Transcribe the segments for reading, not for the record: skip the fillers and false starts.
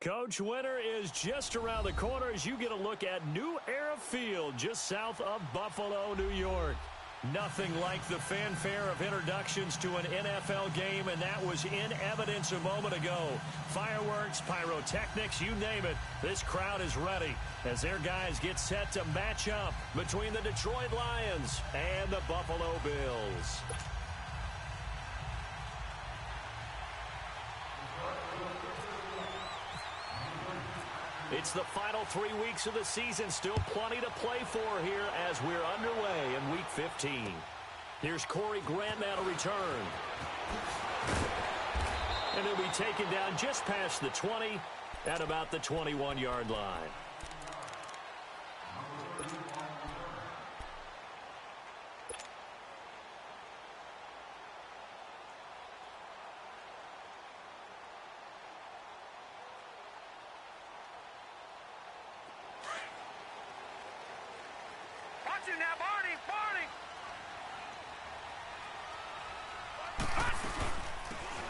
Coach, winter is just around the corner as you get a look at New Era Field just south of Buffalo, New York. Nothing like the fanfare of introductions to an NFL game, and that was in evidence a moment ago. Fireworks, pyrotechnics, you name it. This crowd is ready as their guys get set to match up between the Detroit Lions and the Buffalo Bills. It's the final 3 weeks of the season. Still plenty to play for here as we're underway in Week 15. Here's Corey Grant now to return. And he'll be taken down just past the 20 at about the 21-yard line.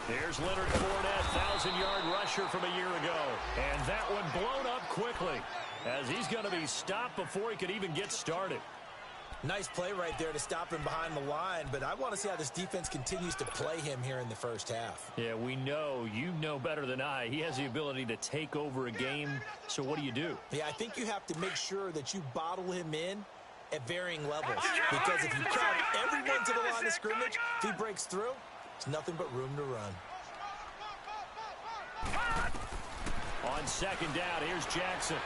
Here's Leonard Fournette, 1,000-yard rusher from a year ago. And that one blown up quickly as he's going to be stopped before he could even get started. Nice play right there to stop him behind the line, but I want to see how this defense continues to play him here in the first half. Yeah, we know. You know better than I. He has the ability to take over a game, so what do you do? Yeah, I think you have to make sure that you bottle him in at varying levels, because if you crowd everyone to the line of scrimmage, if he breaks through, there's nothing but room to run. On second down, here's Jackson.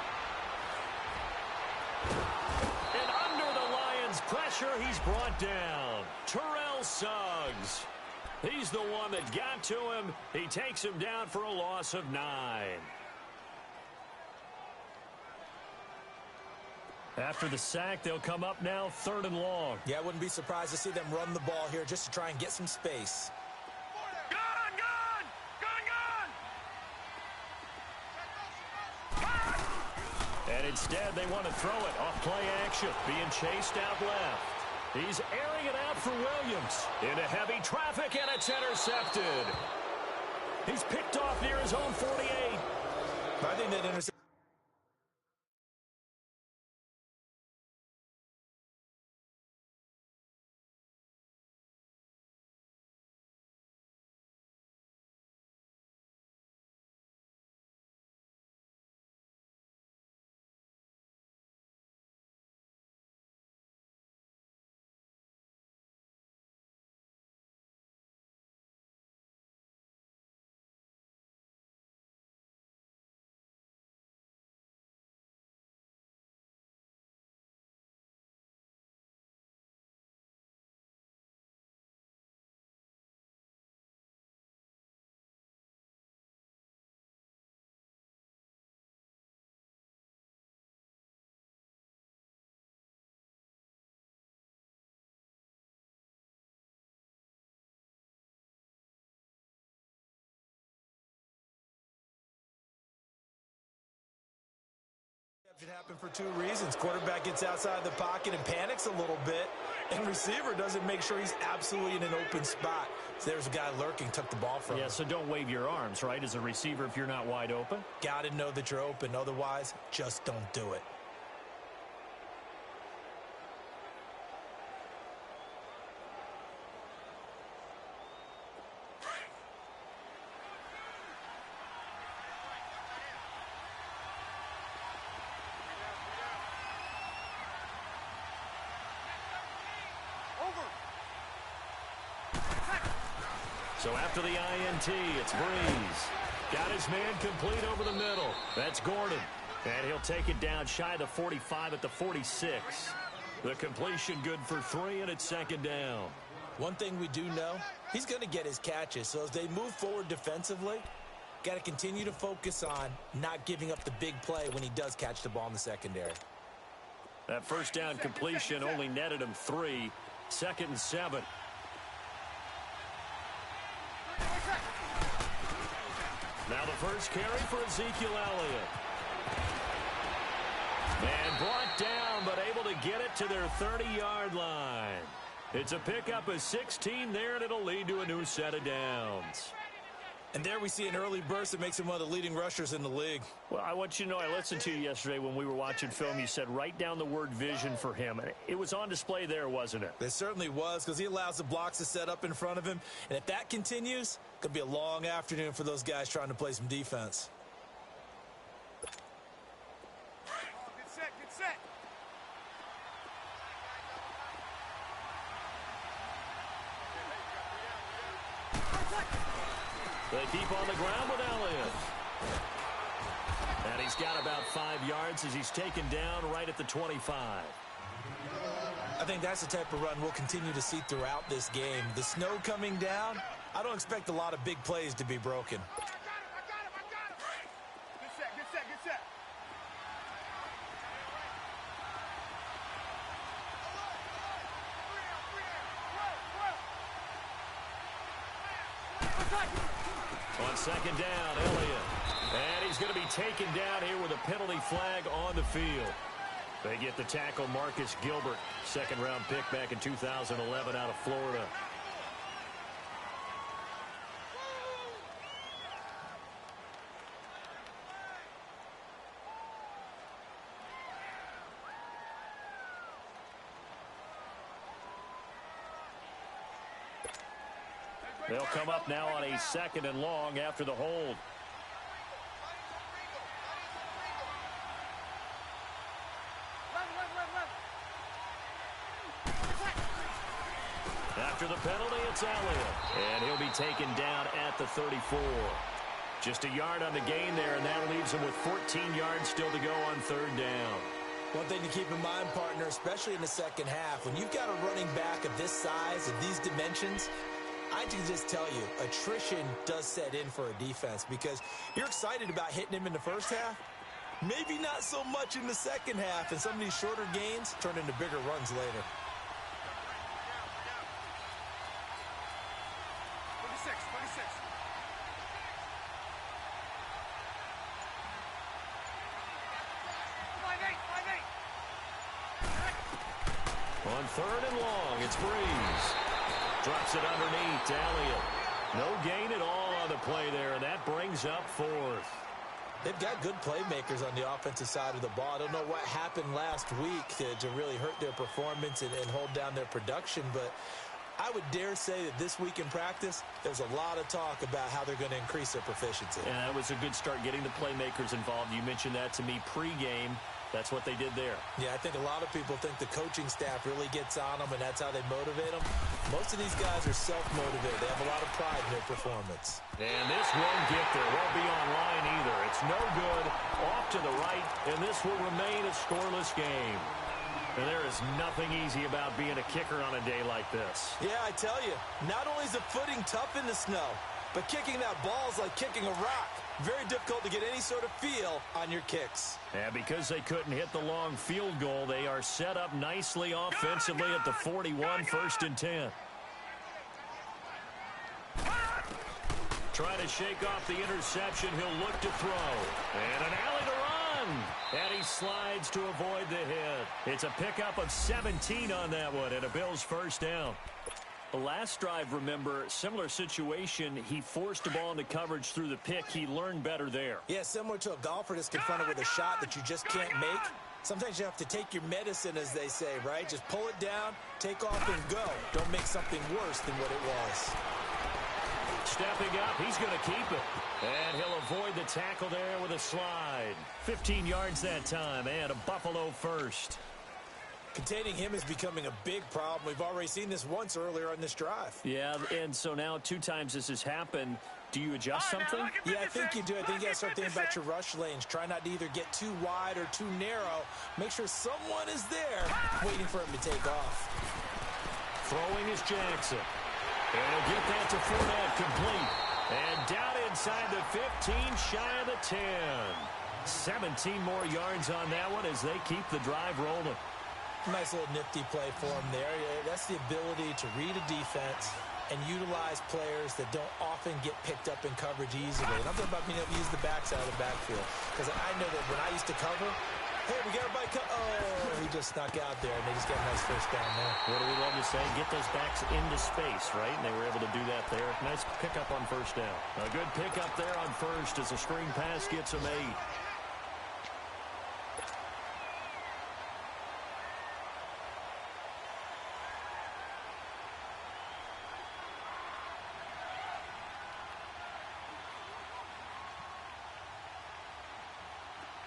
And under the Lions' pressure, he's brought down. Terrell Suggs. He's the one that got to him. He takes him down for a loss of 9. After the sack, they'll come up now 3rd and long. Yeah, I wouldn't be surprised to see them run the ball here just to try and get some space. And instead, they want to throw it off play action, being chased out left. He's airing it out for Williams. Into heavy traffic, and it's intercepted. He's picked off near his own 48. I think that interception. It happened for 2 reasons. Quarterback gets outside the pocket and panics a little bit, and receiver doesn't make sure he's absolutely in an open spot. So there's a guy lurking, took the ball from him. Yeah, so don't wave your arms, right, as a receiver if you're not wide open. Got to know that you're open. Otherwise, just don't do it. So after the INT, it's Breeze. Got his man complete over the middle. That's Gordon. And he'll take it down shy of the 45 at the 46. The completion good for 3, and it's 2nd down. One thing we do know, he's going to get his catches. So as they move forward defensively, got to continue to focus on not giving up the big play when he does catch the ball in the secondary. That first down completion only netted him 3. 2nd and 7. Now the first carry for Ezekiel Elliott. And brought down, but able to get it to their 30-yard line. It's a pickup of 16 there, and it'll lead to a new set of downs. And there we see an early burst that makes him one of the leading rushers in the league. Well, I want you to know, I listened to you yesterday when we were watching film. You said write down the word vision for him. It was on display there, wasn't it? It certainly was, because he allows the blocks to set up in front of him. And if that continues, it could be a long afternoon for those guys trying to play some defense. Good set, good set. They keep on the ground with Elliott. And he's got about 5 yards as he's taken down right at the 25. I think that's the type of run we'll continue to see throughout this game. The snow coming down, I don't expect a lot of big plays to be broken. I got him. Good set, good set, good set. On second down, Elliott. And he's going to be taken down here with a penalty flag on the field. They get the tackle, Marcus Gilbert, second-round pick back in 2011 out of Florida. They'll come up now on a second and long after the hold. After the penalty, it's Elliott. And he'll be taken down at the 34. Just a yard on the gain there, and that leaves him with 14 yards still to go on third down. One thing to keep in mind, partner, especially in the second half, when you've got a running back of this size, of these dimensions, I can just tell you, attrition does set in for a defense because you're excited about hitting him in the first half. Maybe not so much in the second half, and some of these shorter gains turn into bigger runs later. 26. On third and long, it's Breeze. Drops it underneath to Elliott. No gain at all on the play there, and that brings up fourth. They've got good playmakers on the offensive side of the ball. I don't know what happened last week to really hurt their performance and hold down their production, but I would dare say that this week in practice, there's a lot of talk about how they're going to increase their proficiency. And that was a good start getting the playmakers involved. You mentioned that to me pregame. That's what they did there. Yeah, I think a lot of people think the coaching staff really gets on them, and that's how they motivate them. Most of these guys are self-motivated. They have a lot of pride in their performance. And this won't get there. Won't be online either. It's no good. Off to the right, and this will remain a scoreless game. And there is nothing easy about being a kicker on a day like this. Yeah, I tell you, not only is the footing tough in the snow, but kicking that ball is like kicking a rock. Very difficult to get any sort of feel on your kicks. And because they couldn't hit the long field goal, they are set up nicely offensively at the 41, first and 10. Trying to shake off the interception. He'll look to throw. And an alley to run. And he slides to avoid the hit. It's a pickup of 17 on that one and a Bills first down. The last drive, remember, similar situation. He forced the ball into coverage through the pick. He learned better there. Yeah, similar to a golfer that's confronted with a shot that you just can't make. Sometimes you have to take your medicine, as they say, right? Just pull it down, take off, and go. Don't make something worse than what it was. Stepping up, he's going to keep it. And he'll avoid the tackle there with a slide. 15 yards that time, and a Buffalo first. Containing him is becoming a big problem. We've already seen this once earlier on this drive. Yeah, and so now 2 times this has happened. Do you adjust something? Yeah, I think you do. I think you got to start thinking about your rush lanes. Try not to either get too wide or too narrow. Make sure someone is there waiting for him to take off. Throwing is Jackson. And he'll get that to Fournette, complete. And down inside the 15, shy of the 10. 17 more yards on that one as they keep the drive rolling. Nice little nifty play for him there. That's the ability to read a defense and utilize players that don't often get picked up in coverage easily. And I'm talking about being able to use the backside of the backfield. because I know that when I used to cover, hey, we got everybody oh, he just snuck out there, and they just got a nice first down there. What do we love to say? Get those backs into space, right? And they were able to do that there. Nice pickup on first down. A good pickup there on first as a screen pass gets them 8.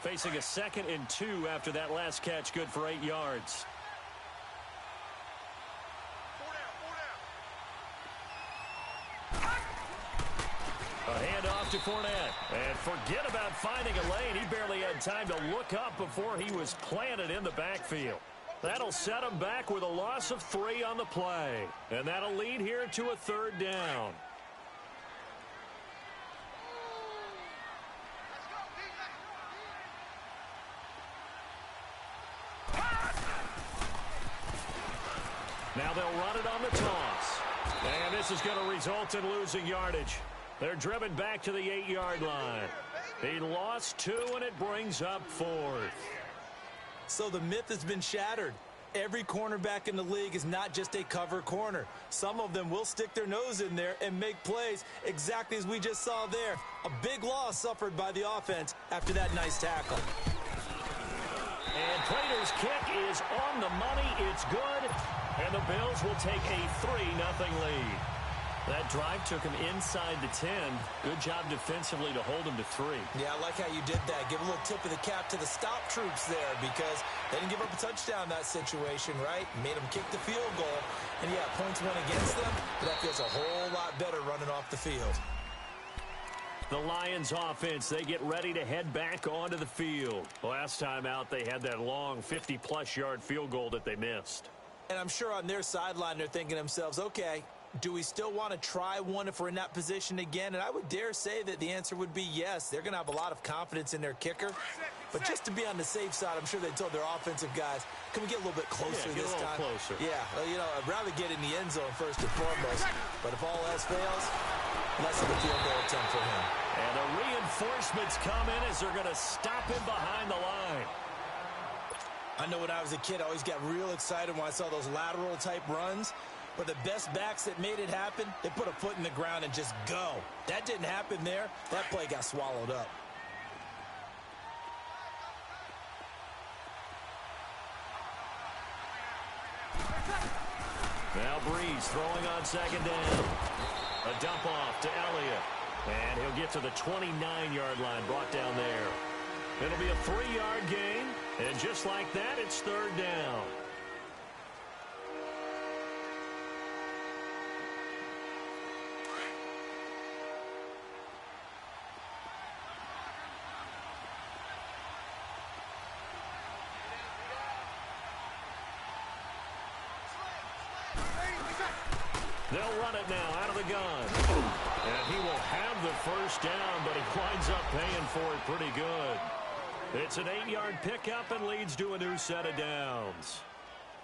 Facing a 2nd and 2 after that last catch, good for 8 yards. A handoff to Fournette. And forget about finding a lane. He barely had time to look up before he was planted in the backfield. That'll set him back with a loss of 3 on the play. And that'll lead here to a 3rd down. Now they'll run it on the toss. And this is going to result in losing yardage. They're driven back to the 8-yard line. He lost 2, and it brings up 4th. So the myth has been shattered. Every cornerback in the league is not just a cover corner. Some of them will stick their nose in there and make plays exactly as we just saw there. A big loss suffered by the offense after that nice tackle. And Prater's kick is on the money. It's good. And the Bills will take a 3-0 lead. That drive took him inside the 10. Good job defensively to hold him to 3. Yeah, I like how you did that. Give a little tip of the cap to the stop troops there because they didn't give up a touchdown in that situation, right? Made them kick the field goal. And, yeah, points went against them, but that feels a whole lot better running off the field. The Lions offense, they get ready to head back onto the field. Last time out, they had that long 50-plus yard field goal that they missed. And I'm sure on their sideline they're thinking to themselves, okay, do we still want to try one if we're in that position again? And I would dare say that the answer would be yes. They're going to have a lot of confidence in their kicker. But just to be on the safe side, I'm sure they told their offensive guys, can we get a little bit closer this time? Closer. Yeah, well, you know, I'd rather get in the end zone first and foremost. But if all else fails, less of a field goal attempt for him. And the reinforcements come in as they're going to stop him behind the line. I know when I was a kid, I always got real excited when I saw those lateral-type runs. But the best backs that made it happen, they put a foot in the ground and just go. That didn't happen there. That play got swallowed up. Now Breeze throwing on 2nd down. A dump off to Elliott. And he'll get to the 29-yard line, brought down there. It'll be a 3-yard gain. And just like that, it's 3rd down. They'll run it now out of the gun. And he will have the first down, but he winds up paying for it pretty good. It's an 8-yard pickup and leads to a new set of downs.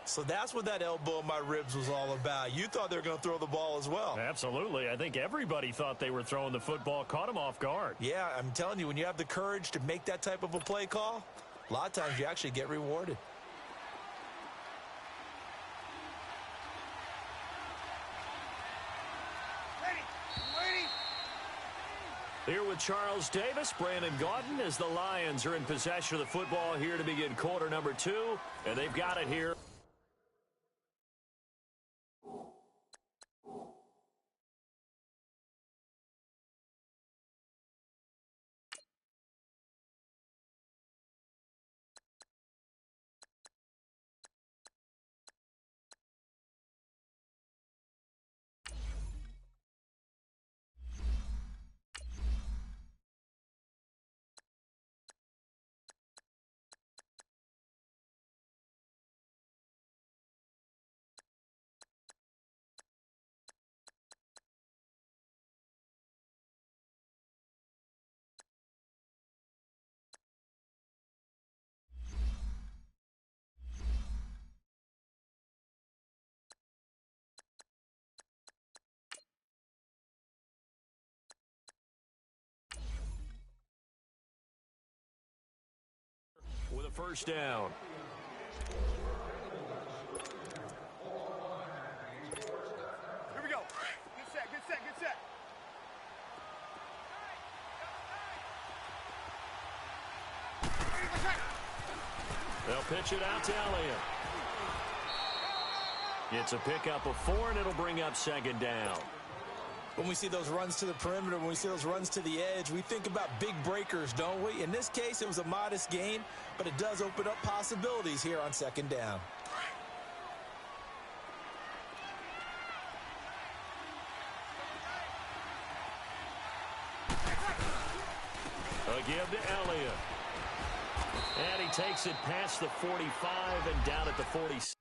So that's what that elbow in my ribs was all about. You thought they were going to throw the ball as well. Absolutely. I think everybody thought they were throwing the football, caught him off guard. Yeah, I'm telling you, when you have the courage to make that type of a play call, a lot of times you actually get rewarded. Here with Charles Davis, Brandon Gaudin, as the Lions are in possession of the football here to begin quarter number 2, and they've got it here. first down. Here we go. Get set, get set, get set. They'll pitch it out to Elliott. It's a pickup of 4, and it'll bring up second down. When we see those runs to the perimeter, when we see those runs to the edge, we think about big breakers, don't we? In this case, it was a modest gain, but it does open up possibilities here on second down. A give to Elliott. And he takes it past the 45 and down at the 46.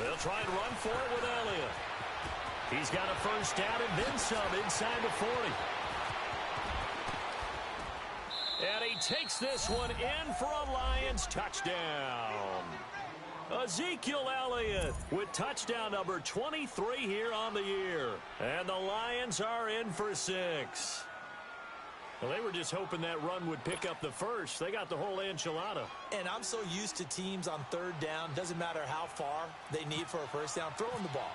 They'll try and run for it with Elliott. He's got a first down and then some inside the 40. And he takes this one in for a Lions touchdown. Ezekiel Elliott with touchdown number 23 here on the year. And the Lions are in for 6. Well, they were just hoping that run would pick up the first. They got the whole enchilada. And I'm so used to teams on third down, doesn't matter how far they need for a first down, throwing the ball.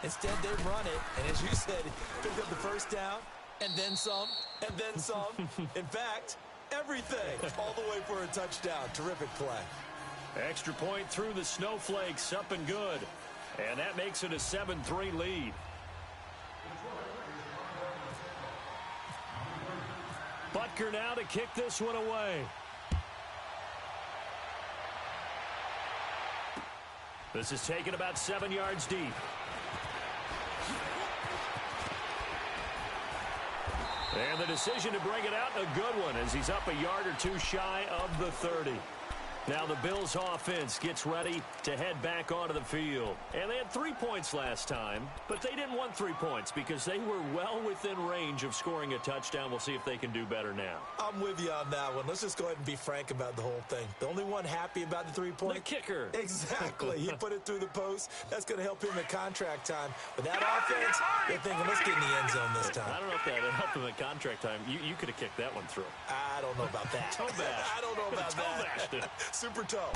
Instead, they run it, and as you said, pick up the first down, and then some, and then some. In fact, everything, all the way for a touchdown. Terrific play. Extra point through the snowflakes, up and good. And that makes it a 7-3 lead. Butker now to kick this one away. This is taken about 7 yards deep. And the decision to bring it out, a good one, as he's up a yard or two shy of the 30. Now the Bills offense gets ready to head back onto the field. And they had 3 points last time, but they didn't want 3 points because they were well within range of scoring a touchdown. We'll see if they can do better now. I'm with you on that one. Let's just go ahead and be frank about the whole thing. The only one happy about the 3-point? The kicker. Exactly. He put it through the post. That's going to help him at contract time. With that offense, they're thinking, let's get in the end zone this time. I don't know if that helped him at contract time. You could have kicked that one through. I don't know about that. Toe bash. I don't know about that. Bashed it. Super toe.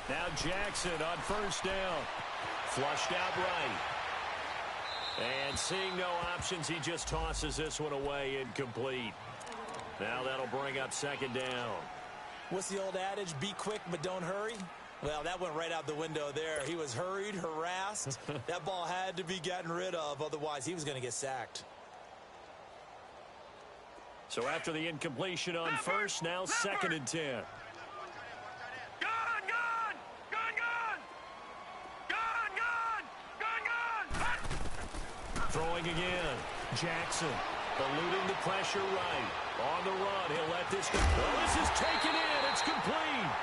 Now Jackson on first down. Flushed out right. And seeing no options, he just tosses this one away, incomplete. Now that'll bring up second down. What's the old adage? Be quick, but don't hurry. Well, that went right out the window there. He was hurried, harassed. That ball had to be gotten rid of. Otherwise, he was going to get sacked. So after the incompletion on first, now 2nd and 10. Throwing again. Jackson eluding the pressure right. On the run, he'll let this go. Well, this is taken in. It's complete.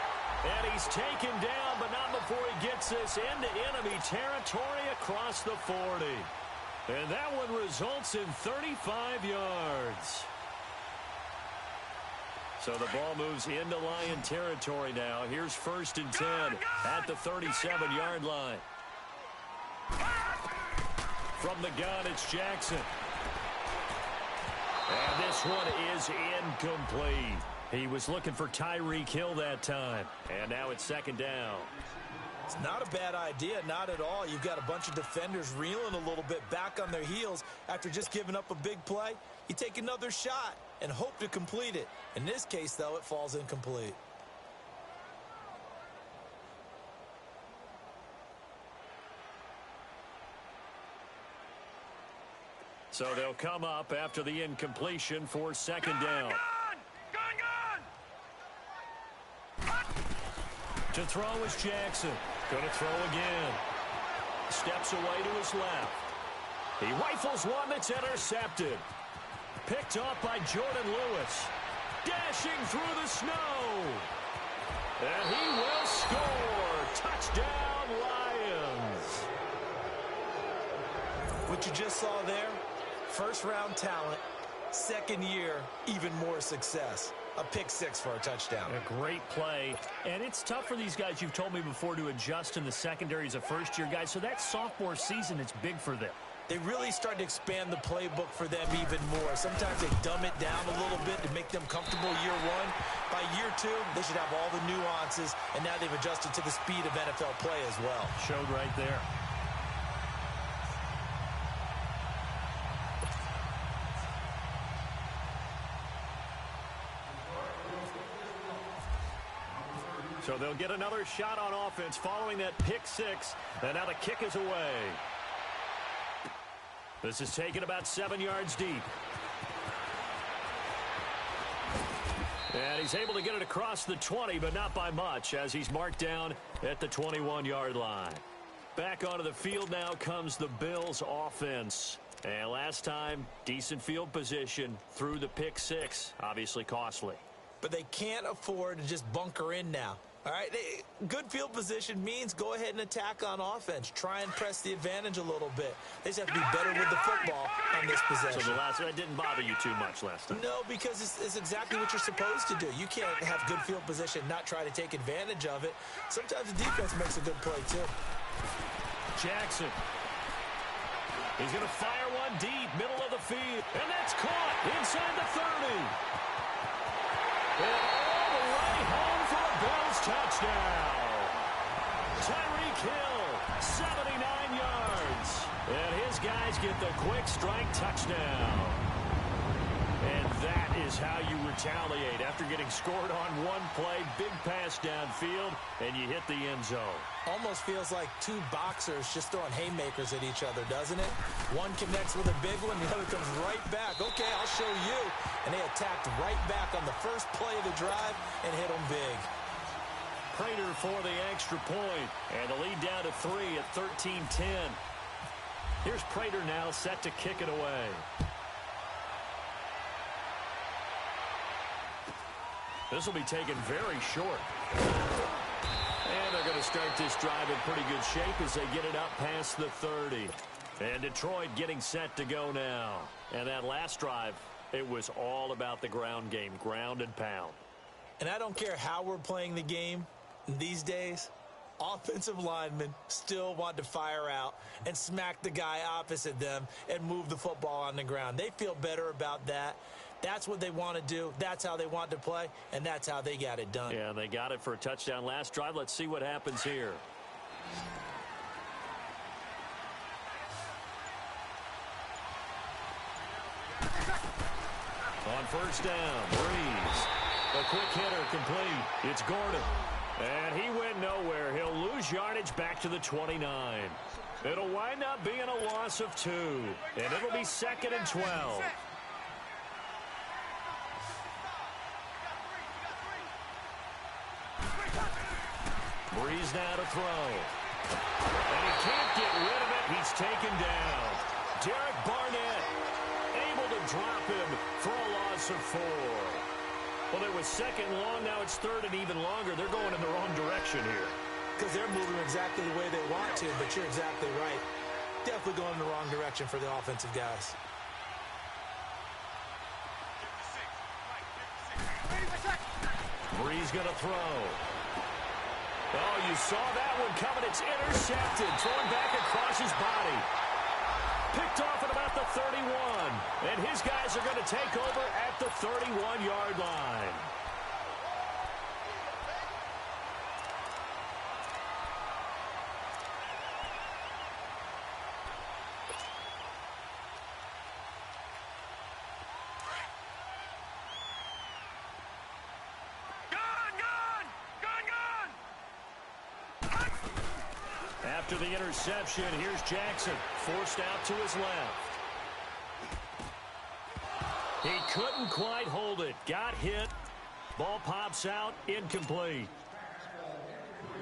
And he's taken down, but not before he gets this into enemy territory across the 40. And that one results in 35 yards. So the ball moves into Lion territory now. Here's 1st and 10 at the 37-yard line. From the gun, it's Jackson. And this one is incomplete. He was looking for Tyreek Hill that time. And now it's 2nd down. It's not a bad idea, not at all. You've got a bunch of defenders reeling a little bit back on their heels after just giving up a big play. You take another shot and hope to complete it. In this case, though, it falls incomplete. So they'll come up after the incompletion for 2nd down. To throw is Jackson. Going to throw again. Steps away to his left. He rifles one that's intercepted. Picked off by Jordan Lewis. Dashing through the snow. And he will score. Touchdown, Lions. What you just saw there, first-round talent, 2nd year, even more success. A pick 6 for a touchdown. A great play. And it's tough for these guys, you've told me before, to adjust in the secondary as a first-year guy. So that sophomore season, it's big for them. They really start to expand the playbook for them even more. Sometimes they dumb it down a little bit to make them comfortable year 1. By year 2, they should have all the nuances, and now they've adjusted to the speed of NFL play as well. Showed right there. So they'll get another shot on offense following that pick 6. And now the kick is away. This is taken about 7 yards deep. And he's able to get it across the 20, but not by much, as he's marked down at the 21-yard line. Back onto the field now comes the Bills offense. And last time, decent field position through the pick 6. Obviously costly. But they can't afford to just bunker in now. All right, good field position means go ahead and attack on offense. Try and press the advantage a little bit. They just have to be better with the football on this possession. So that didn't bother you too much last time? No, because it's exactly what you're supposed to do. You can't have good field position, not try to take advantage of it. Sometimes the defense makes a good play, too. Jackson. He's going to fire one deep, middle of the field. And that's caught inside the 30. And all the way home for a Bills touchdown. Tyreek Hill, 79 yards. And his guys get the quick strike touchdown. And that is how you retaliate after getting scored on one play. Big pass downfield, and you hit the end zone. Almost feels like two boxers just throwing haymakers at each other, doesn't it? One connects with a big one, the other comes right back. Okay, I'll show you. And they attacked right back on the first play of the drive and hit them big. Prater for the extra point, and the lead down to 3 at 13-10. Here's Prater now set to kick it away. This will be taken very short. And they're going to start this drive in pretty good shape as they get it up past the 30. And Detroit getting set to go now. And that last drive, it was all about the ground game, ground and pound. And I don't care how we're playing the game these days, offensive linemen still want to fire out and smack the guy opposite them and move the football on the ground. They feel better about that. That's what they want to do. That's how they want to play, and that's how they got it done. Yeah, they got it for a touchdown last drive. Let's see what happens here. On first down, Breeze. A quick hitter complete. It's Gordon. And he went nowhere. He'll lose yardage back to the 29. It'll wind up being a loss of 2. And it'll be 2nd and 12. Breeze now to throw. And he can't get rid of it. He's taken down. Derek Barnett able to drop him for a loss of 4. Well, it was 2nd long. Now it's 3rd and even longer. They're going in the wrong direction here. Because they're moving exactly the way they want to, but you're exactly right. Definitely going in the wrong direction for the offensive guys. Breeze going to throw. Oh, you saw that one coming. It's intercepted. Thrown back across his body. Picked off at about the 31. And his guys are going to take over at the 31-yard line. After the interception, here's Jackson, forced out to his left. He couldn't quite hold it. Got hit. Ball pops out, incomplete.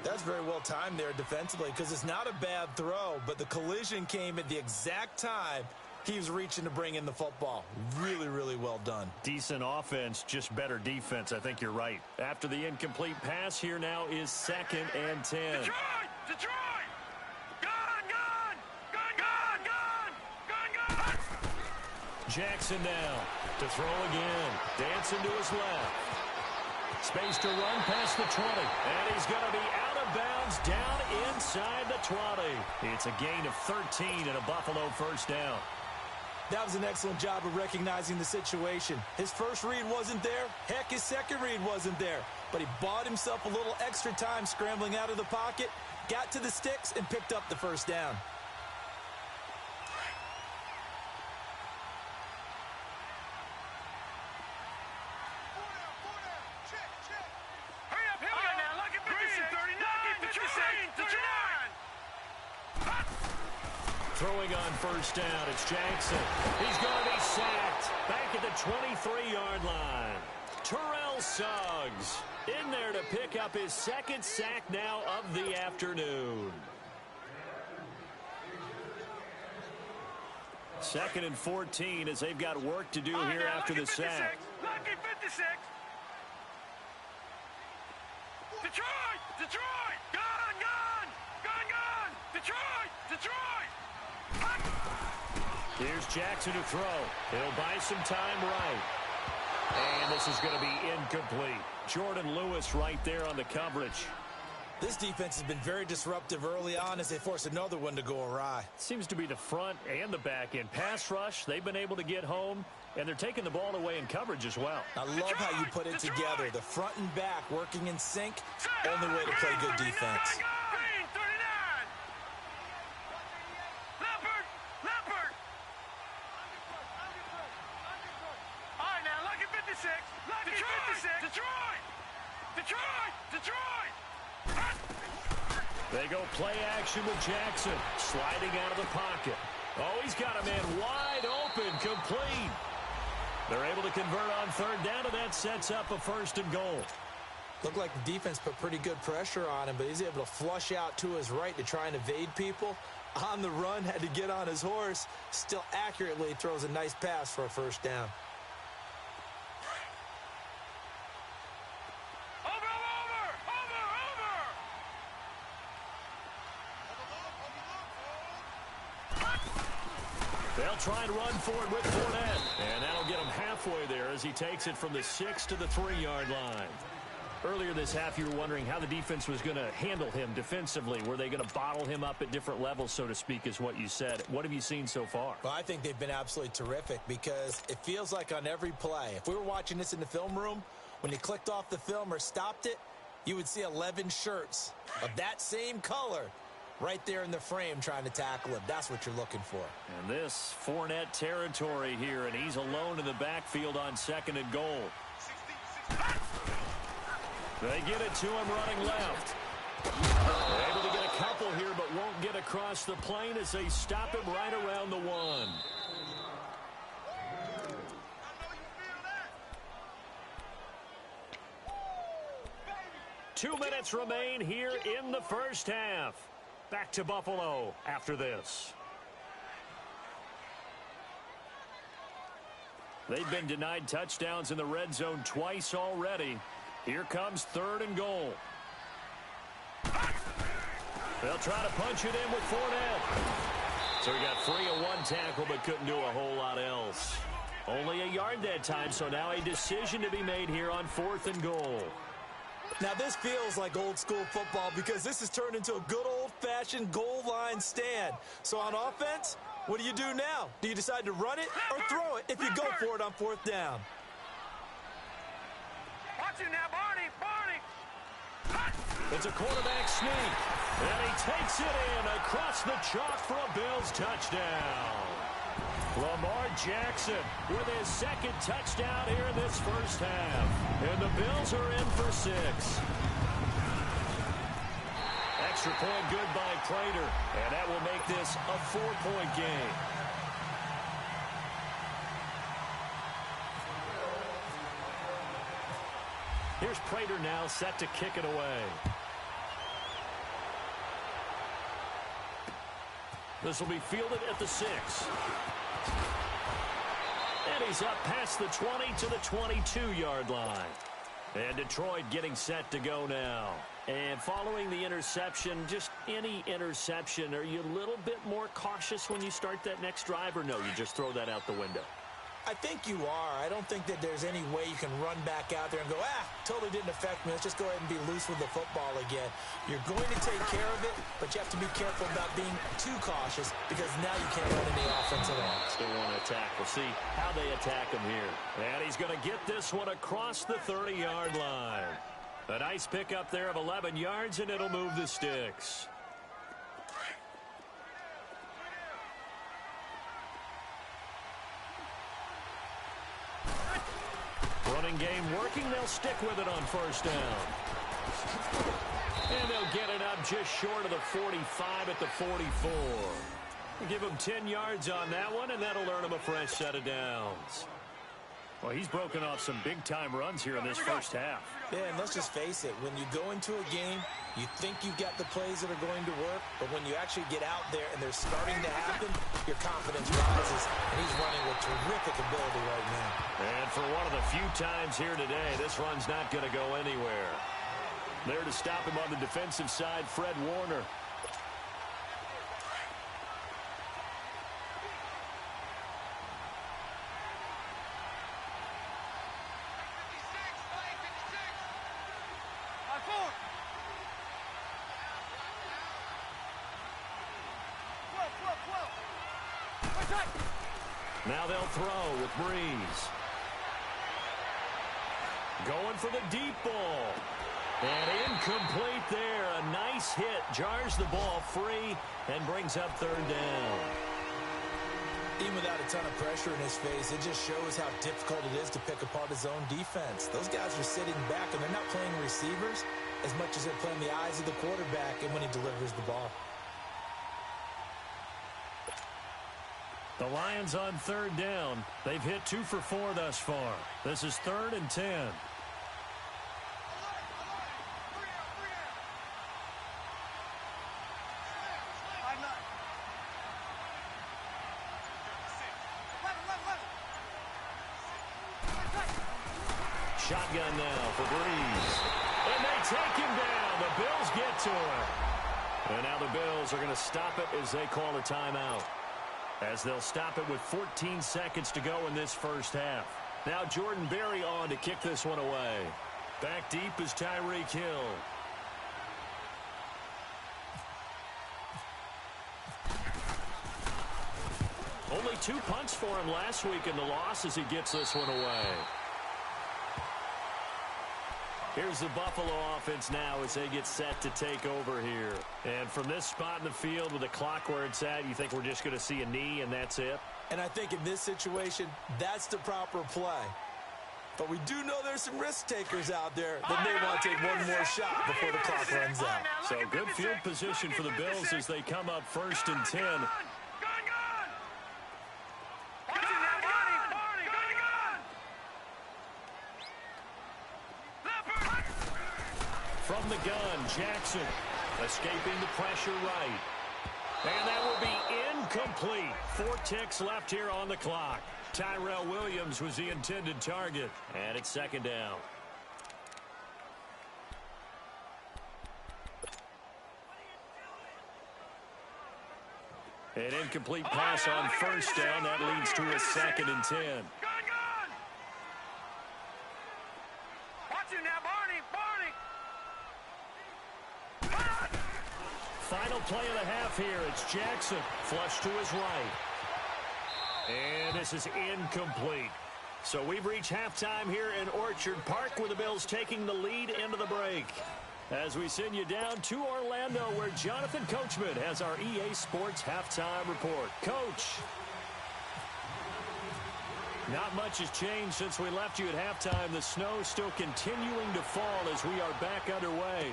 That's very well timed there defensively because it's not a bad throw, but the collision came at the exact time he was reaching to bring in the football. Really, really well done. Decent offense, just better defense. I think you're right. After the incomplete pass, here now is 2nd and 10. Detroit! Detroit! Jackson now to throw again. Dancing to his left. Space to run past the 20. And he's going to be out of bounds down inside the 20. It's a gain of 13 and a Buffalo first down. That was an excellent job of recognizing the situation. His first read wasn't there. Heck, his second read wasn't there. But he bought himself a little extra time scrambling out of the pocket, got to the sticks, and picked up the first down. Throwing on first down, it's Jackson. He's going to be sacked back at the 23-yard line. Terrell Suggs in there to pick up his 2nd sack now of the afternoon. 2nd and 14 as they've got work to do here after the sack. Lucky 56. Detroit! Detroit! Gone! Gone! Gone! Gone! Detroit! Detroit! Here's Jackson to throw. He'll buy some time right. And this is going to be incomplete. Jordan Lewis right there on the coverage. This defense has been very disruptive early on as they force another one to go awry. Seems to be the front and the back end. Pass rush, they've been able to get home, and they're taking the ball away in coverage as well. I love how you put it together. The front and back working in sync. Only way to play good defense. They go play action with Jackson, sliding out of the pocket. Oh, he's got a man wide open, complete. They're able to convert on 3rd down, and that sets up a 1st and goal. Looked like the defense put pretty good pressure on him, but he's able to flush out to his right to try and evade people. On the run, had to get on his horse. Still accurately throws a nice pass for a 1st down. try and run for it with Fournette. And that'll get him halfway there as he takes it from the 6 to the 3-yard line. Earlier this half, you were wondering how the defense was going to handle him defensively. Were they going to bottle him up at different levels, so to speak, is what you said. What have you seen so far? Well, I think they've been absolutely terrific because it feels like on every play, if we were watching this in the film room, when you clicked off the film or stopped it, you would see 11 shirts of that same color right there in the frame trying to tackle him. That's what you're looking for. And this Fournette territory here, and he's alone in the backfield on 2nd and goal. They get it to him running left. They're able to get a couple here, but won't get across the plane as they stop him right around the 1. 2 minutes remain here in the first half. Back to Buffalo after this. They've been denied touchdowns in the red zone twice already. Here comes 3rd and goal. They'll try to punch it in with Fournette. So he got free of 1 tackle but couldn't do a whole lot else. Only a yard that time, so now a decision to be made here on 4th and goal. Now this feels like old school football because this has turned into a good old-fashioned goal line stand. So on offense, what do you do now? Do you decide to run it or throw it if you go for it on 4th down? Watch it now, Barney! It's a quarterback sneak, and he takes it in across the chalk for a Bills touchdown. Lamar Jackson with his 2nd touchdown here in this first half. And the Bills are in for 6. Extra point good by Prater, and that will make this a 4-point game. Here's Prater now set to kick it away. This will be fielded at the 6. And he's up past the 20 to the 22-yard line. And Detroit getting set to go now. And following the interception, just any interception, are you a little bit more cautious when you start that next drive, or no, you just throw that out the window? I think you are. I don't think that there's any way you can run back out there and go, totally didn't affect me. Let's just go ahead and be loose with the football again. You're going to take care of it, but you have to be careful about being too cautious because now you can't run any offense at all. Still want to attack. We'll see how they attack him here. And he's going to get this one across the 30-yard line. A nice pickup there of 11 yards, and it'll move the sticks. Running game working. They'll stick with it on 1st down. And they'll get it up just short of the 45 at the 44. Give him 10 yards on that one, and that'll earn him a fresh set of downs. Well, he's broken off some big-time runs here in this first half. Yeah, and let's just face it. When you go into a game, you think you've got the plays that are going to work, but when you actually get out there and they're starting to happen, your confidence rises, and he's running with terrific ability right now. And for one of the few times here today, this run's not going to go anywhere. There to stop him on the defensive side, Fred Warner. Now they'll throw with Breeze. Going for the deep ball. And incomplete there. A nice hit. Jars the ball free and brings up 3rd down. Even without a ton of pressure in his face, it just shows how difficult it is to pick apart his own defense. Those guys are sitting back, and they're not playing receivers as much as they're playing the eyes of the quarterback and when he delivers the ball. The Lions on 3rd down. They've hit 2 for 4 thus far. This is 3rd and 10. Shotgun now for Breeze. And they take him down. The Bills get to him. And now the Bills are going to stop it as they call a timeout. as they'll stop it with 14 seconds to go in this first half. Now Jordan Berry on to kick this one away. Back deep is Tyreek Hill. Only 2 punts for him last week in the loss as he gets this one away. Here's the Buffalo offense now as they get set to take over here. And from this spot in the field with the clock where it's at, you think we're just going to see a knee and that's it? And I think in this situation, that's the proper play. But we do know there's some risk takers out there that may want to take one more shot before the clock runs out. So good field position for the Bills as they come up 1st and 10. From the gun, Jackson escaping the pressure right. And that will be incomplete. 4 ticks left here on the clock. Tyrell Williams was the intended target. And it's 2nd down. An incomplete pass on 1st down. That leads to a 2nd and 10. Final play of the half here. It's Jackson. Flush to his right. And this is incomplete. So we've reached halftime here in Orchard Park with the Bills taking the lead into the break. As we send you down to Orlando where Jonathan Coachman has our EA Sports halftime report. Coach. Not much has changed since we left you at halftime. The snow still continuing to fall as we are back underway.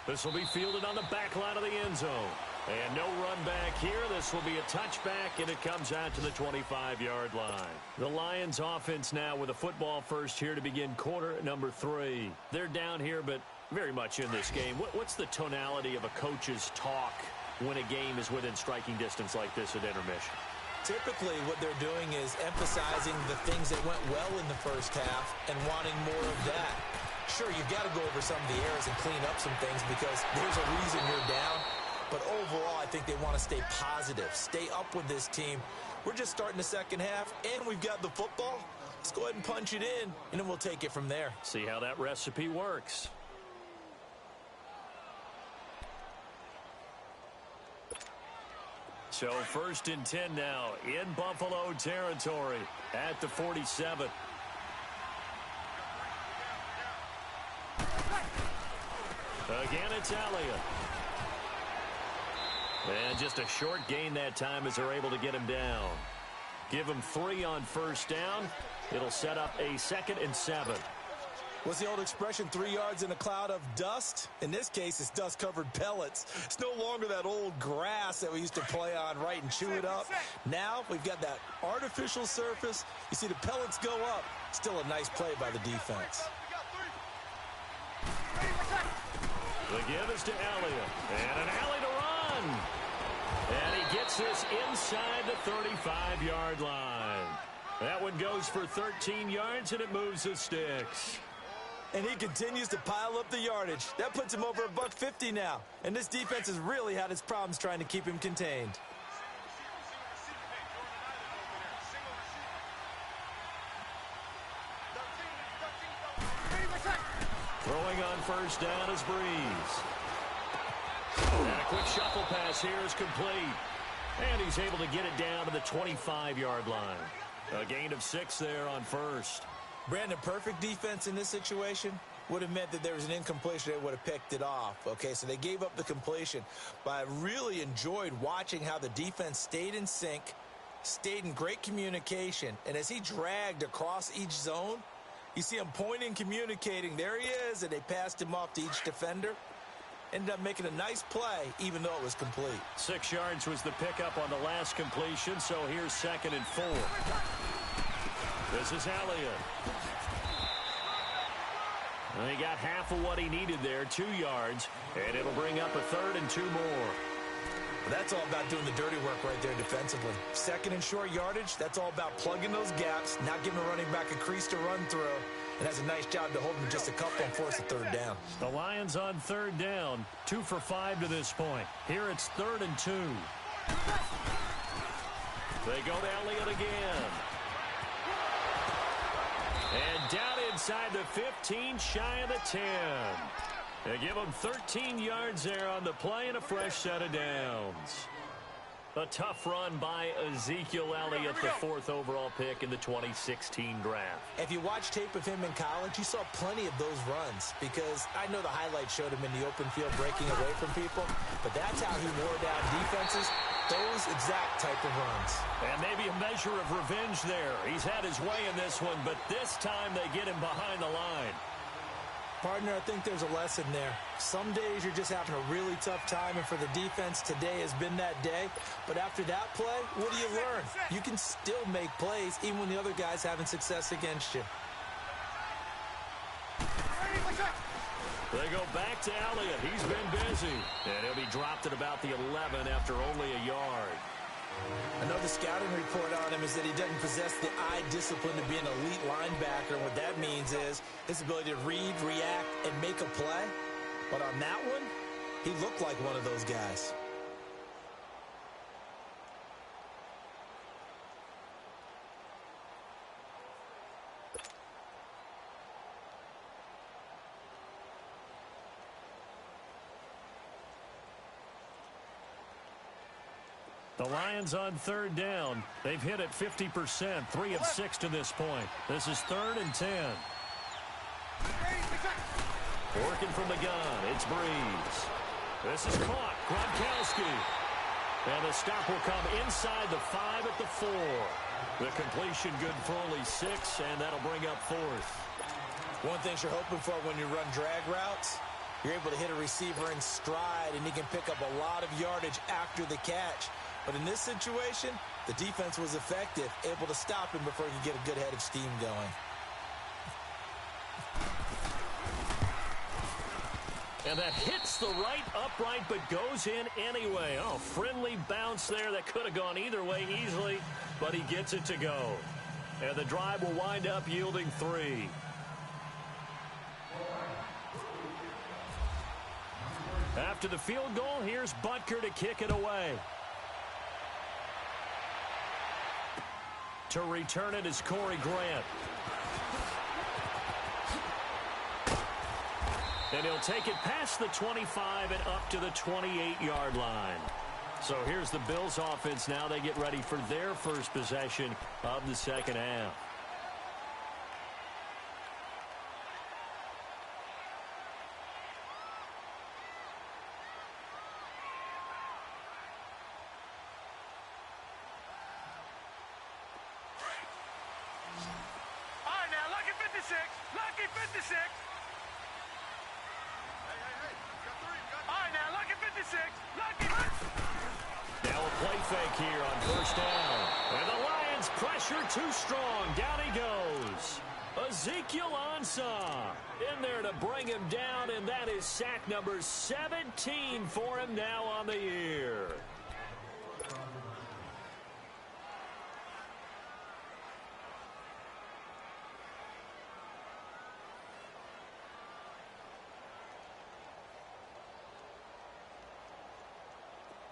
This will be fielded on the back line of the end zone. And no run back here. This will be a touchback, and it comes out to the 25-yard line. The Lions offense now with a football first here to begin quarter number 3. They're down here, but very much in this game. What's the tonality of a coach's talk when a game is within striking distance like this at intermission? Typically, what they're doing is emphasizing the things that went well in the first half and wanting more of that. Sure, you've got to go over some of the errors and clean up some things because there's a reason you're down. But overall, I think they want to stay positive, stay up with this team. We're just starting the second half, and we've got the football. Let's go ahead and punch it in, and then we'll take it from there. See how that recipe works. So 1st and 10 now in Buffalo territory at the 47. Again, it's Elliott. And just a short gain that time as they're able to get him down. Give him 3 on 1st down. It'll set up a 2nd and 7. What's the old expression, 3 yards in a cloud of dust? In this case, it's dust-covered pellets. It's no longer that old grass that we used to play on, right, and chew it up. Now we've got that artificial surface. You see the pellets go up. Still a nice play by the defense. The give is to Elliott. And an alley to run. And he gets this inside the 35-yard line. That one goes for 13 yards, and it moves the sticks. And he continues to pile up the yardage. That puts him over $150 now. And this defense has really had its problems trying to keep him contained. Throwing on 1st down is Breeze. And a quick shuffle pass here is complete. And he's able to get it down to the 25-yard line. A gain of 6 there on 1st. Brandon, perfect defense in this situation would have meant that there was an incompletion. They would have picked it off. Okay, so they gave up the completion. But I really enjoyed watching how the defense stayed in sync, stayed in great communication. And as he dragged across each zone, you see him pointing, communicating. There he is, and they passed him off to each defender. Ended up making a nice play, even though it was complete. 6 yards was the pickup on the last completion, so here's 2nd and 4. This is Elliott. And he got half of what he needed there, 2 yards, and it'll bring up a 3rd and 2 more. That's all about doing the dirty work right there defensively. 2nd and short yardage, that's all about plugging those gaps, not giving a running back a crease to run through, and has a nice job to hold him just a couple and force a 3rd down. The Lions on 3rd down, 2 for 5 to this point. Here it's 3rd and 2. They go to Elliott again. And down inside the 15, shy of the 10. They give him 13 yards there on the play and a fresh set of downs. A tough run by Ezekiel Elliott, the 4th overall pick in the 2016 draft. If you watch tape of him in college, you saw plenty of those runs because I know the highlights showed him in the open field breaking away from people, but that's how he wore down defenses, those exact type of runs. And maybe a measure of revenge there. He's had his way in this one, but this time they get him behind the line. Partner, I think there's a lesson there. Some days you're just having a really tough time, and for the defense, today has been that day. But after that play, what do you learn? You can still make plays even when the other guy's having success against you. They go back to Elliott. He's been busy. And he'll be dropped at about the 11 after only a yard. Another scouting report on him is that he doesn't possess the eye discipline to be an elite linebacker. And what that means is his ability to read, react, and make a play. But on that one, he looked like one of those guys. The Lions on 3rd down. They've hit it 50%, 3 of 6 to this point. This is 3rd and 10. Working from the gun, it's Breeze. This is caught, Gronkowski. And the stop will come inside the 5 at the 4. The completion good for only 6, and that'll bring up 4th. One thing you're hoping for when you run drag routes, you're able to hit a receiver in stride, and he can pick up a lot of yardage after the catch. But in this situation, the defense was effective, able to stop him before he could get a good head of steam going. And that hits the right upright but goes in anyway. Oh, friendly bounce there that could have gone either way easily, but he gets it to go. And the drive will wind up yielding 3. After the field goal, here's Butker to kick it away. To return it is Corey Grant. And he'll take it past the 25 and up to the 28-yard line. So here's the Bills offense now. They get ready for their first possession of the second half. Lucky 56. All right, now, lucky 56. Lucky. Now a play fake here on 1st down. And the Lions pressure too strong. Down he goes. Ezekiel Ansah in there to bring him down, and that is sack number 17 for him now on the year.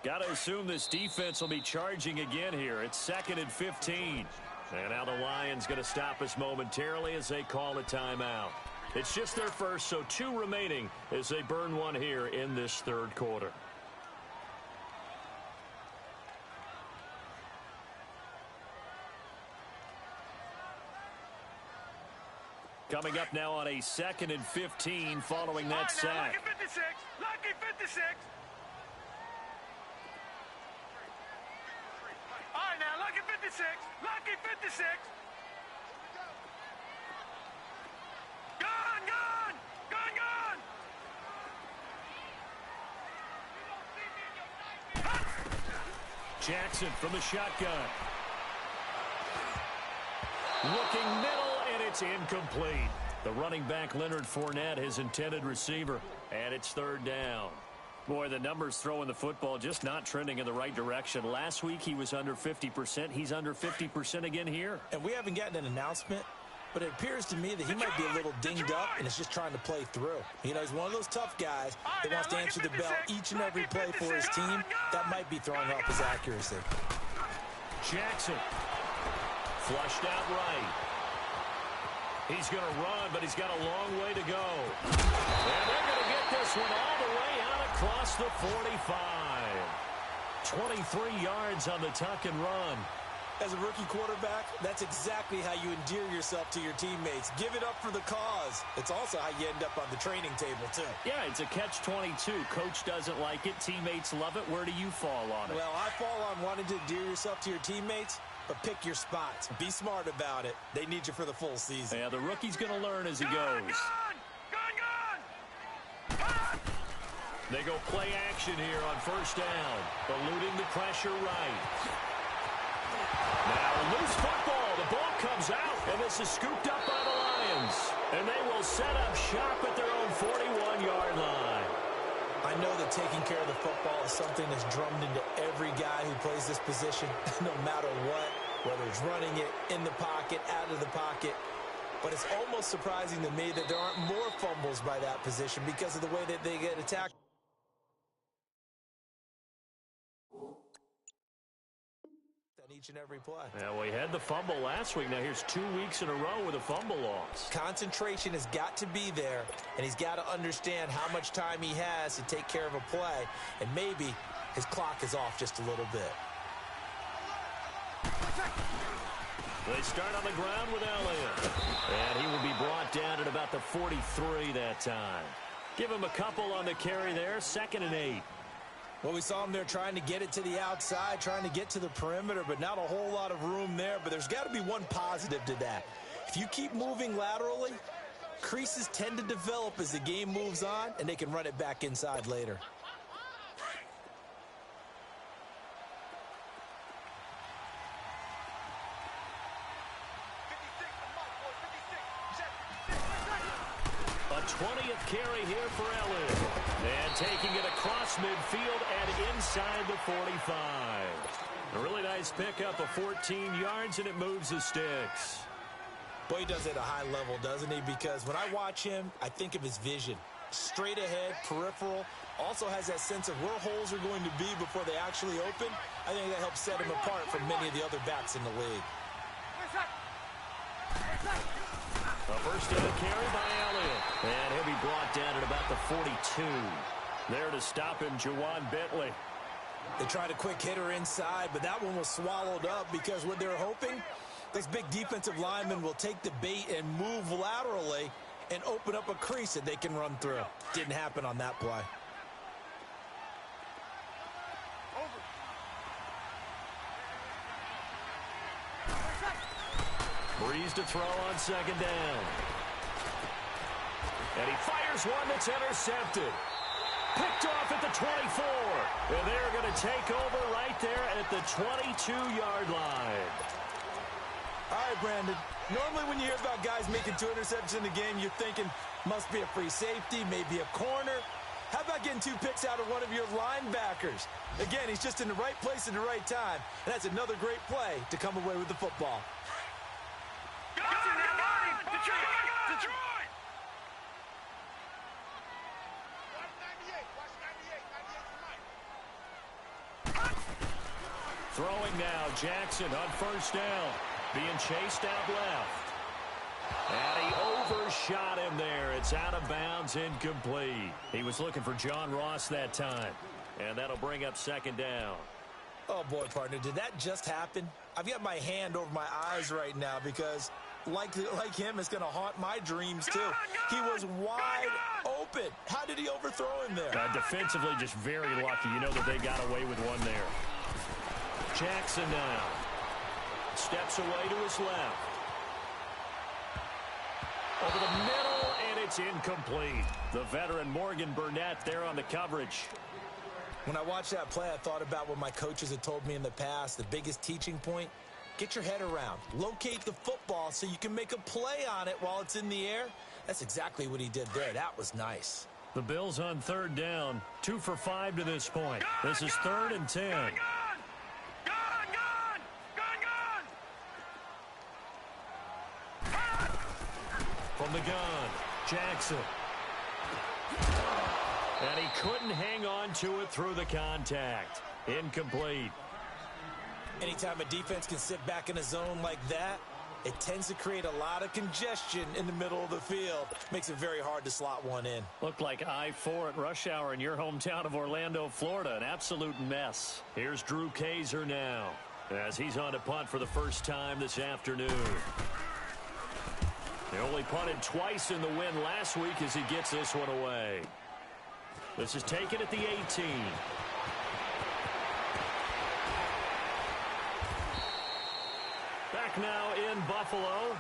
Got to assume this defense will be charging again here. It's 2nd and 15. And now the Lions going to stop us momentarily as they call a timeout. It's just their first, so 2 remaining as they burn one here in this 3rd quarter. Coming up now on a 2nd and 15 following that sack. Lucky 56. Lucky 56. All right, now, lucky 56. Lucky 56. Gone, gone. Gone, gone. Jackson from the shotgun. Looking middle, and it's incomplete. The running back, Leonard Fournette, his intended receiver, and it's 3rd down. Boy, the numbers throwing the football just not trending in the right direction. Last week he was under 50%. He's under 50% again here. And we haven't gotten an announcement, but it appears to me that he might be a little dinged up and is just trying to play through. You know, he's one of those tough guys that wants to answer the bell each and every play for his team. That might be throwing off his accuracy. Jackson. Flushed out right. He's going to run, but he's got a long way to go. And they're going to get this one all the way out across the 45. 23 yards on the tuck and run. As a rookie quarterback, that's exactly how you endear yourself to your teammates. Give it up for the cause. It's also how you end up on the training table, too. Yeah, it's a catch-22. Coach doesn't like it. Teammates love it. Where do you fall on it? Well, I fall on wanting to endear yourself to your teammates, but pick your spots. Be smart about it. They need you for the full season. Yeah, the rookie's going to learn as he goes. They go play action here on first down. Eluding the pressure right. Now, loose football. The ball comes out, and this is scooped up by the Lions. And they will set up shop at their own 41-yard line. I know that taking care of the football is something that's drummed into every guy who plays this position, no matter what, whether it's running it, in the pocket, out of the pocket. But it's almost surprising to me that there aren't more fumbles by that position because of the way that they get attacked. Each and every play. Yeah, we had the fumble last week. Now here's 2 weeks in a row with a fumble loss. Concentration has got to be there, and he's got to understand how much time he has to take care of a play, and maybe his clock is off just a little bit. They start on the ground with Elliott, and he will be brought down at about the 43 that time. Give him a couple on the carry there, 2nd and 8. Well, we saw him there trying to get it to the outside, trying to get to the perimeter, but not a whole lot of room there. But there's got to be one positive to that. If you keep moving laterally, creases tend to develop as the game moves on, and they can run it back inside later. A 20th carry here for Elliott. And taking it across midfield and inside the 45. A really nice pickup of 14 yards, and it moves the sticks. Boy, he does it at a high level, doesn't he? Because when I watch him, I think of his vision. Straight ahead, peripheral. Also has that sense of where holes are going to be before they actually open. I think that helps set him apart from many of the other backs in the league. A first down carry by Elliott. And he'll be brought down at about the 42. There to stop him, Juwan Bentley. They tried a quick hitter inside, but that one was swallowed up because what they're hoping, this big defensive lineman will take the bait and move laterally and open up a crease that they can run through. Didn't happen on that play. Breeze to throw on 2nd down. And he fires one that's intercepted. Picked off at the 24. And they're going to take over right there at the 22-yard line. All right, Brandon. Normally when you hear about guys making 2 interceptions in the game, you're thinking must be a free safety, maybe a corner. How about getting 2 picks out of one of your linebackers? Again, he's just in the right place at the right time. And that's another great play to come away with the football. Throwing now, Jackson on first down. Being chased out left. And he overshot him there. It's out of bounds, incomplete. He was looking for John Ross that time. And that'll bring up 2nd down. Oh, boy, partner, did that just happen? I've got my hand over my eyes right now because, like him, it's going to haunt my dreams, too. He was wide open. How did he overthrow him there? Defensively, just very lucky. You know that they got away with one there. Jackson now. Steps away to his left. Over the middle, and it's incomplete. The veteran Morgan Burnett there on the coverage. When I watched that play, I thought about what my coaches had told me in the past. The biggest teaching point, get your head around. Locate the football so you can make a play on it while it's in the air. That's exactly what he did there. That was nice. The Bills on 3rd down. 2 for 5 to this point. This is 3rd and 10. From the gun, Jackson. And he couldn't hang on to it through the contact. Incomplete. Anytime a defense can sit back in a zone like that, it tends to create a lot of congestion in the middle of the field. Makes it very hard to slot one in. Looked like I-4 at rush hour in your hometown of Orlando, Florida. An absolute mess. Here's Drew Kaiser now as he's on to punt for the first time this afternoon. He only punted twice in the win last week as he gets this one away. This is taken at the 18. Back now in Buffalo.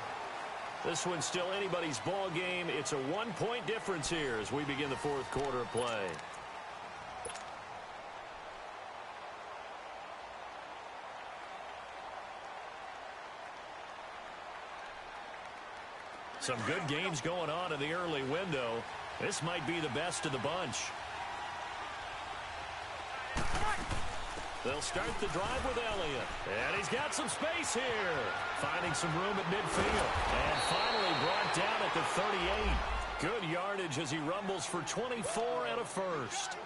This one's still anybody's ball game. It's a 1-point difference here as we begin the fourth quarter of play. Some good games going on in the early window. This might be the best of the bunch. They'll start the drive with Elliott. And he's got some space here. Finding some room at midfield. And finally brought down at the 38. Good yardage as he rumbles for 24 and a first.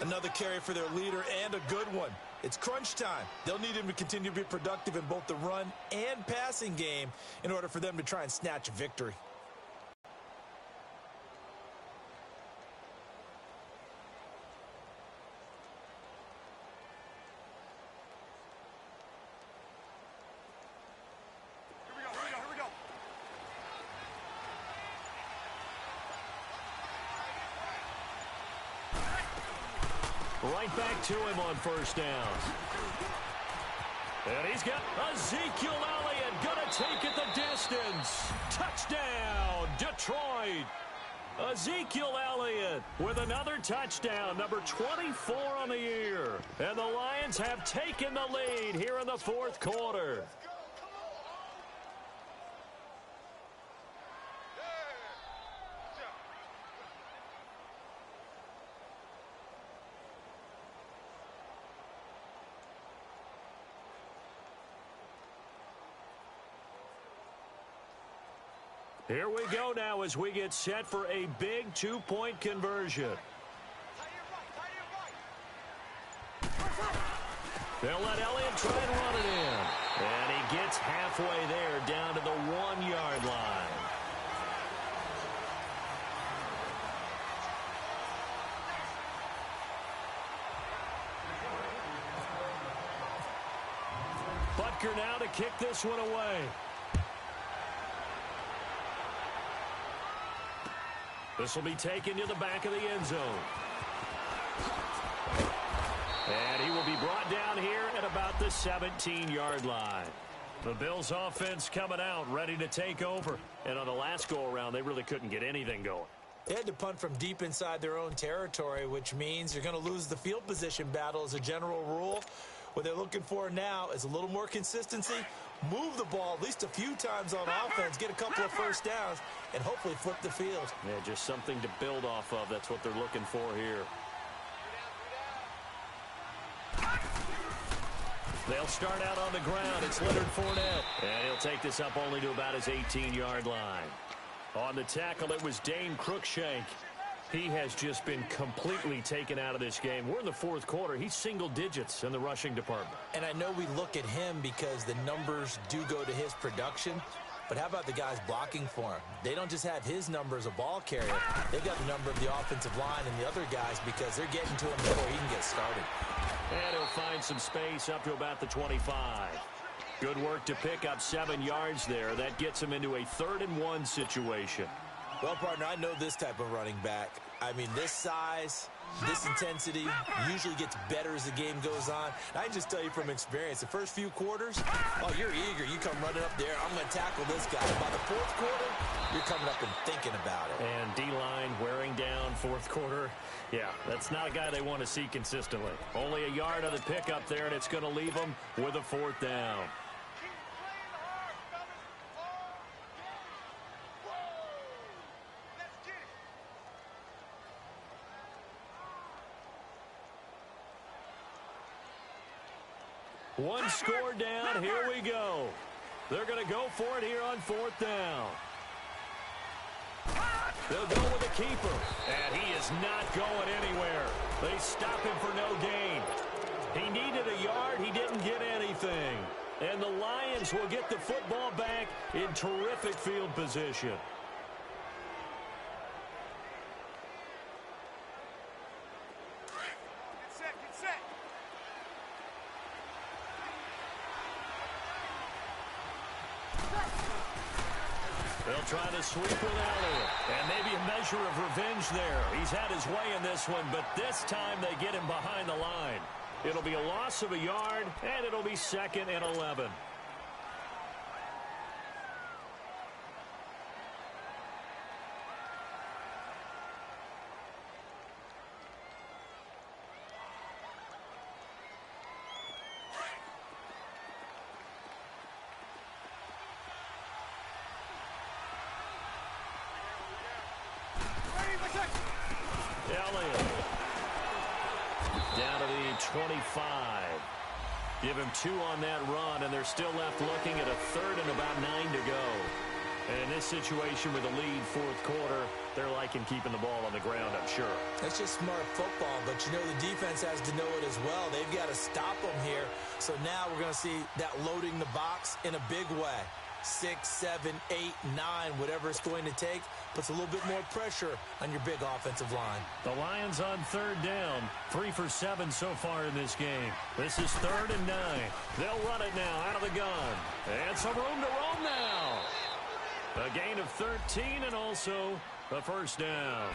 Another carry for their leader and a good one. It's crunch time. They'll need him to continue to be productive in both the run and passing game in order for them to try and snatch a victory. Right back to him on first downs. And he's got Ezekiel Elliott going to take it the distance. Touchdown, Detroit. Ezekiel Elliott with another touchdown, number 24 on the year. And the Lions have taken the lead here in the fourth quarter. Here we go now as we get set for a big two-point conversion. They'll let Elliott try and run it in. And he gets halfway there down to the 1-yard line. Butker now to kick this one away. This will be taken to the back of the end zone. And he will be brought down here at about the 17-yard line. The Bills offense coming out, ready to take over. And on the last go-around, they really couldn't get anything going. They had to punt from deep inside their own territory, which means you're going to lose the field position battle as a general rule. What they're looking for now is a little more consistency, move the ball at least a few times on offense, get a couple of first downs, and hopefully flip the field. Yeah, just something to build off of. That's what they're looking for here. They'll start out on the ground. It's Leonard Fournette. And he'll take this up only to about his 18-yard line. On the tackle, it was Dane Cruikshank. He has just been completely taken out of this game. We're in the fourth quarter. He's single digits in the rushing department. And I know we look at him because the numbers do go to his production. But how about the guys blocking for him? They don't just have his number as a ball carrier. They've got the number of the offensive line and the other guys because they're getting to him before he can get started. And he'll find some space up to about the 25. Good work to pick up 7 yards there. That gets him into a 3rd-and-1 situation. Well, partner, I know this type of running back. I mean, this size, this intensity usually gets better as the game goes on. And I can just tell you from experience, the first few quarters, oh, you're eager. You come running up there. I'm going to tackle this guy. By the fourth quarter, you're coming up and thinking about it. And D-line wearing down fourth quarter. Yeah, that's not a guy they want to see consistently. Only a yard of the pickup there, and it's going to leave them with a 4th down. One score down. Here we go. They're going to go for it here on 4th down. They'll go with the keeper. And he is not going anywhere. They stop him for no gain. He needed a yard. He didn't get anything. And the Lions will get the football back in terrific field position. Get set, get set. They'll try to sweep with Elliott. And maybe a measure of revenge there. He's had his way in this one, but this time they get him behind the line. It'll be a loss of a yard, and it'll be 2nd and 11. Elliott down to the 25. Give him 2 on that run, and they're still left looking at a 3rd and about 9 to go. And in this situation with a lead, 4th quarter, they're liking keeping the ball on the ground, I'm sure. That's just smart football, but you know the defense has to know it as well. They've got to stop them here. So now we're going to see that loading the box in a big way. 6, 7, 8, 9, whatever it's going to take, puts a little bit more pressure on your big offensive line. The Lions on 3rd down, 3 for 7 so far in this game. This is 3rd and 9. They'll run it now out of the gun. And some room to roam now. A gain of 13 and also a first down.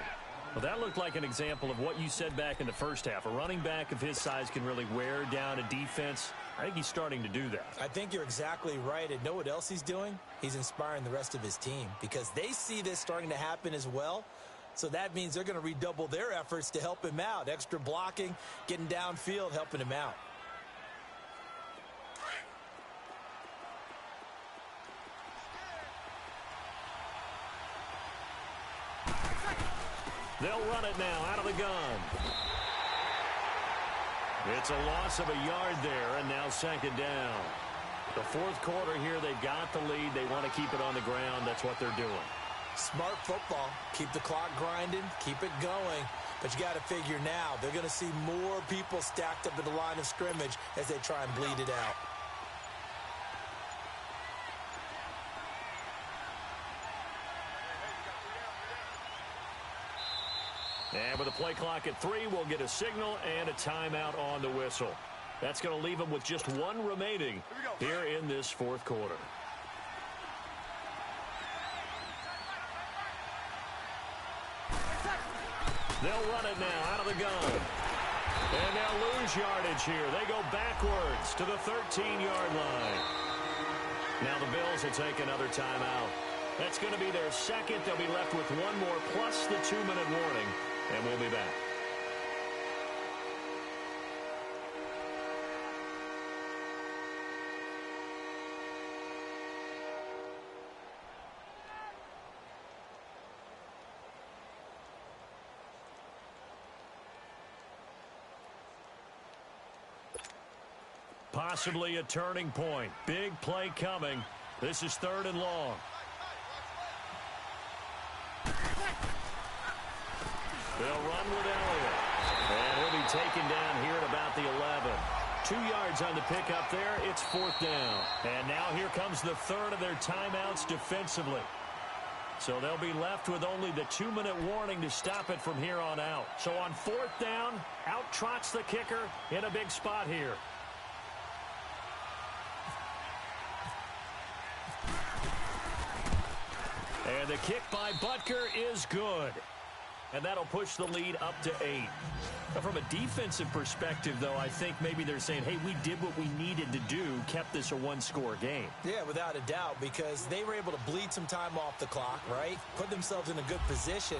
Well, that looked like an example of what you said back in the first half. A running back of his size can really wear down a defense. I think he's starting to do that. I think you're exactly right. And know what else he's doing? He's inspiring the rest of his team because they see this starting to happen as well. So that means they're going to redouble their efforts to help him out. Extra blocking, getting downfield, helping him out. They'll run it now out of the gun. It's a loss of a yard there, and now 2nd down. The 4th quarter here, they've got the lead. They want to keep it on the ground. That's what they're doing. Smart football. Keep the clock grinding. Keep it going. But you got to figure now, they're going to see more people stacked up at the line of scrimmage as they try and bleed it out. And with the play clock at 3, we'll get a signal and a timeout on the whistle. That's going to leave them with just 1 remaining here in this 4th quarter. They'll run it now out of the gun. And they'll lose yardage here. They go backwards to the 13-yard line. Now the Bills will take another timeout. That's going to be their 2nd. They'll be left with 1 more plus the 2-minute warning. And we'll be back. Possibly a turning point. Big play coming. This is 3rd and long. They'll run with Elliott. And he'll be taken down here at about the 11. 2 yards on the pickup there. It's 4th down. And now here comes the 3rd of their timeouts defensively. So they'll be left with only the 2-minute warning to stop it from here on out. So on 4th down, out trots the kicker in a big spot here. And the kick by Butker is good. And that'll push the lead up to 8. But from a defensive perspective, though, I think maybe they're saying, hey, we did what we needed to do, kept this a 1-score game. Yeah, without a doubt, because they were able to bleed some time off the clock, right? Put themselves in a good position,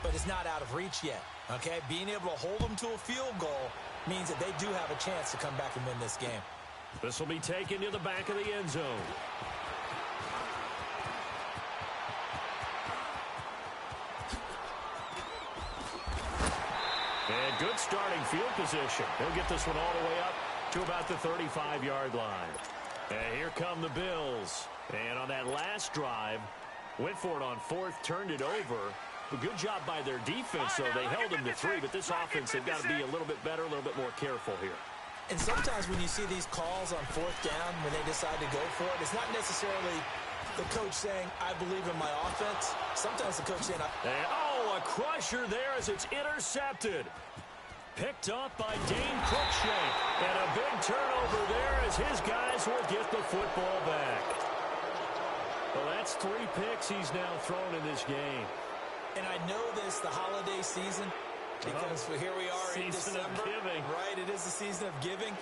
but it's not out of reach yet, okay? Being able to hold them to a field goal means that they do have a chance to come back and win this game. This will be taken to the back of the end zone. And good starting field position. He'll get this one all the way up to about the 35-yard line. And here come the Bills. And on that last drive, went for it on 4th, turned it over. A good job by their defense, though. They held them to 3, but this offense, they've got to be a little bit better, a little bit more careful here. And sometimes when you see these calls on fourth down, when they decide to go for it, it's not necessarily the coach saying, I believe in my offense. Sometimes the coach saying, oh, a crusher there as it's intercepted. Picked up by Dane Cruikshank. And a big turnover there as his guys will get the football back. Well, that's 3 picks he's now thrown in this game. And I know this, the holiday season, because here we are in December. Season of giving. Right, it is the season of giving.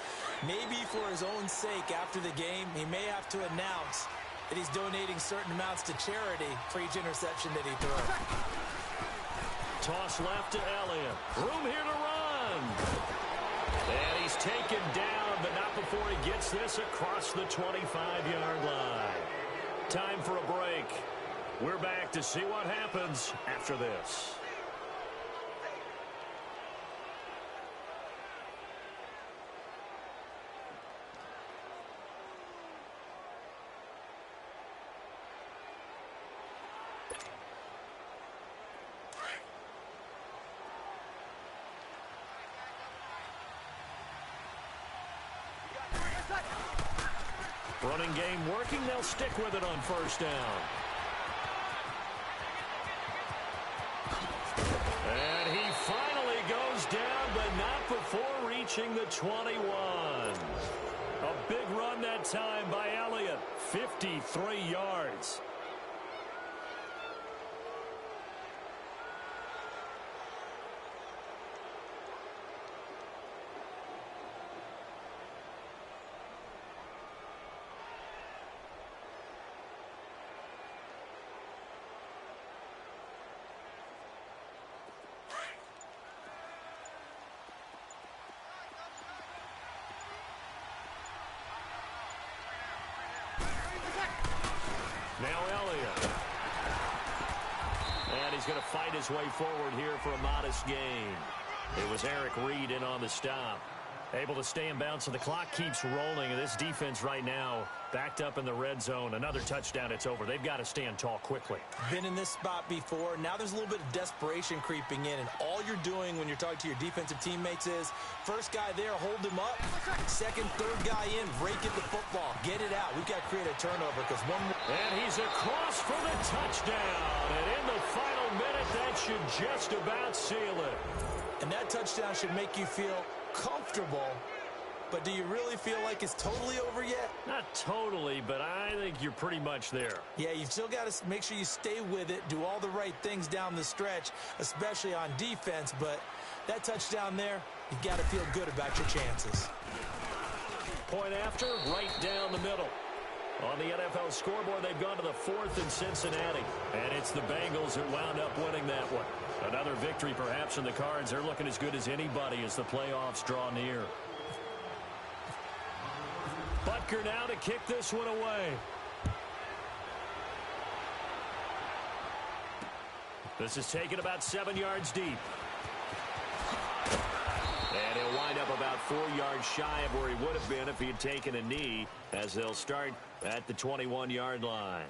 Maybe for his own sake after the game, he may have to announce that he's donating certain amounts to charity for each interception that he throws. Toss left to Elliott. Room here to run. And he's taken down, but not before he gets this across the 25-yard line. Time for a break. We're back to see what happens after this. Running game working. They'll stick with it on first down. And he finally goes down, but not before reaching the 21. A big run that time by Elliott. 53 yards. Now Elliott. And he's going to fight his way forward here for a modest gain. It was Eric Reed in on the stop. Able to stay in bounds, so the clock keeps rolling. And this defense right now backed up in the red zone. Another touchdown, it's over. They've got to stand tall quickly. Been in this spot before. Now there's a little bit of desperation creeping in. And all you're doing when you're talking to your defensive teammates is, first guy there, hold him up. Second, third guy in, break it the football. Get it out. We've got to create a turnover because one more. And he's across for the touchdown. And in the final minute, that should just about seal it. And that touchdown should make you feel comfortable, but do you really feel like it's totally over yet? Not totally, but I think you're pretty much there. Yeah, you've still got to make sure you stay with it, do all the right things down the stretch, especially on defense, but that touchdown there, you've got to feel good about your chances. Point after, right down the middle. On the NFL scoreboard, they've gone to the 4th in Cincinnati, and it's the Bengals who wound up winning that one. Another victory perhaps in the cards. They're looking as good as anybody as the playoffs draw near. Butker now to kick this one away. This is taken about 7 yards deep. And he'll wind up about 4 yards shy of where he would have been if he had taken a knee, as they'll start at the 21-yard line.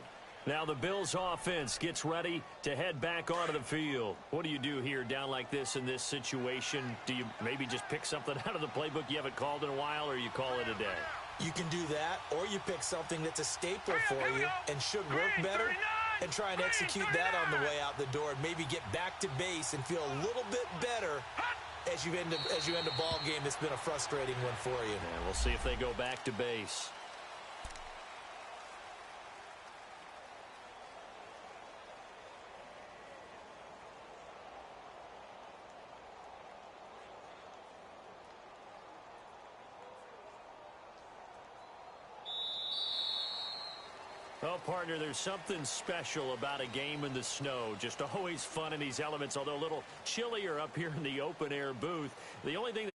Now the Bills offense gets ready to head back onto the field. What do you do here down like this in this situation? Do you maybe just pick something out of the playbook you haven't called in a while, or you call it a day? You can do that, or you pick something that's a staple for you and should work better and try and execute that on the way out the door and maybe get back to base and feel a little bit better as you end a ball game that's been a frustrating one for you. And we'll see if they go back to base. Well, partner, there's something special about a game in the snow. Just always fun in these elements, although a little chillier up here in the open-air booth. The only thing